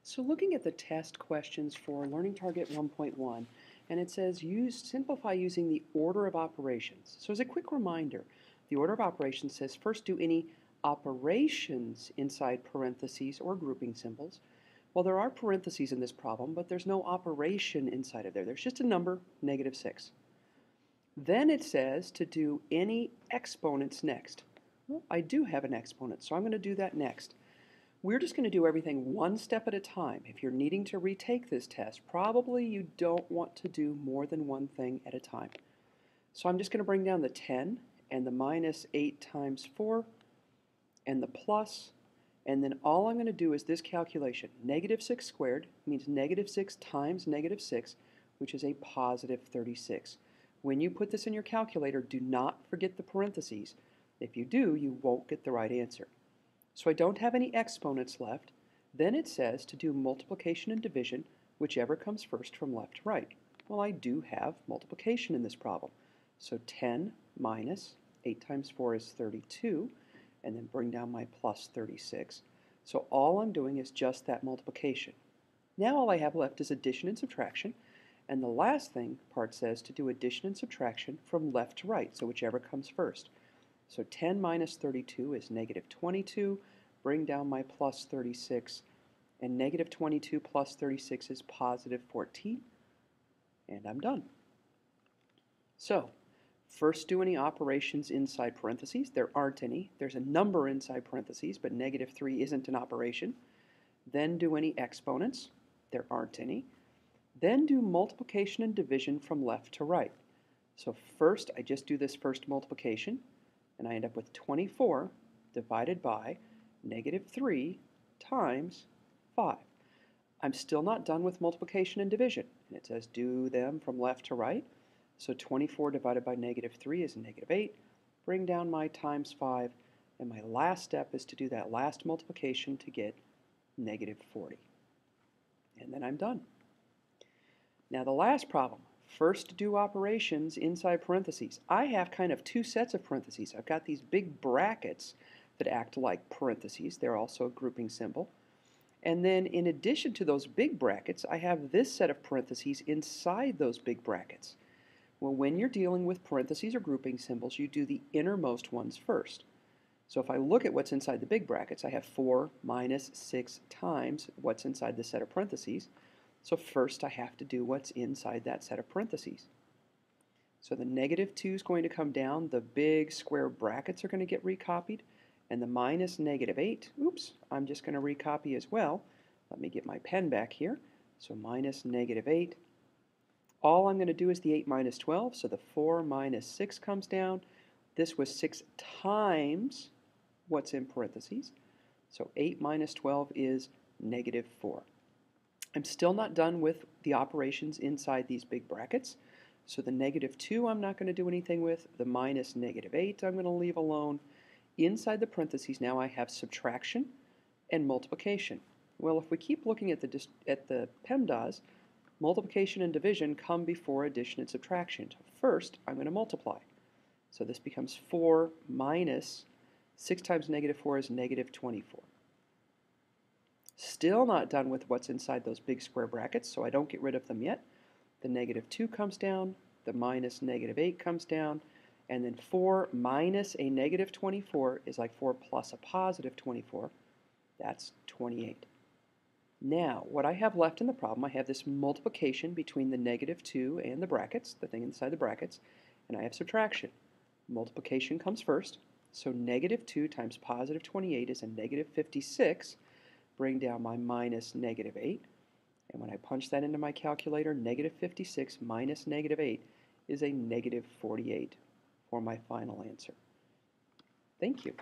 So looking at the test questions for Learning Target 1.1, and it says simplify using the order of operations. So as a quick reminder, the order of operations says first do any operations inside parentheses or grouping symbols. Well, there are parentheses in this problem, but there's no operation inside of there. There's just a number, -6. Then it says to do any exponents next. Well, I do have an exponent, so I'm going to do that next. We're just going to do everything one step at a time. If you're needing to retake this test, probably you don't want to do more than one thing at a time. So I'm just going to bring down the 10 and the -8 times 4 and the plus, and then all I'm going to do is this calculation. -6 squared means -6 times -6, which is a +36. When you put this in your calculator, do not forget the parentheses. If you do, you won't get the right answer. So I don't have any exponents left. Then it says to do multiplication and division, whichever comes first from left to right. Well, I do have multiplication in this problem. So 10 minus 8 times 4 is 32, and then bring down my +36. So all I'm doing is just that multiplication. Now all I have left is addition and subtraction, and the last thing part says to do addition and subtraction from left to right, so whichever comes first. So 10 minus 32 is -22. Bring down my +36, and -22 plus 36 is +14, and I'm done. So first do any operations inside parentheses. There aren't any. There's a number inside parentheses, but -3 isn't an operation. Then do any exponents. There aren't any. Then do multiplication and division from left to right. So first I just do this first multiplication, and I end up with 24 divided by -3 times 5. I'm still not done with multiplication and division, and it says do them from left to right. So 24 divided by -3 is -8. Bring down my times 5, and my last step is to do that last multiplication to get -40. And then I'm done. Now the last problem. First do operations inside parentheses. I have kind of two sets of parentheses. I've got these big brackets that act like parentheses. They're also a grouping symbol. And then in addition to those big brackets, I have this set of parentheses inside those big brackets. Well, when you're dealing with parentheses or grouping symbols, you do the innermost ones first. So if I look at what's inside the big brackets, I have 4 minus 6 times what's inside the set of parentheses. So first I have to do what's inside that set of parentheses. So the -2 is going to come down, the big square brackets are going to get recopied, and the minus -8, oops, I'm just going to recopy as well. Let me get my pen back here. So minus -8. All I'm going to do is the 8 minus 12, so the 4 minus 6 comes down. This was 6 times what's in parentheses. So 8 minus 12 is -4. I'm still not done with the operations inside these big brackets. So the -2 I'm not going to do anything with. The minus -8 I'm going to leave alone. Inside the parentheses now I have subtraction and multiplication. Well, if we keep looking at the PEMDAS, multiplication and division come before addition and subtraction. First, I'm going to multiply. So this becomes 4 minus 6 times -4 is -24. Still not done with what's inside those big square brackets, so I don't get rid of them yet. The -2 comes down, the minus -8 comes down, and then 4 minus a -24 is like 4 plus a +24. That's 28. Now, what I have left in the problem, I have this multiplication between the -2 and the brackets, the thing inside the brackets, and I have subtraction. Multiplication comes first, so -2 times +28 is a -56. Bring down my minus -8, and when I punch that into my calculator, -56 minus -8 is a -48 for my final answer. Thank you.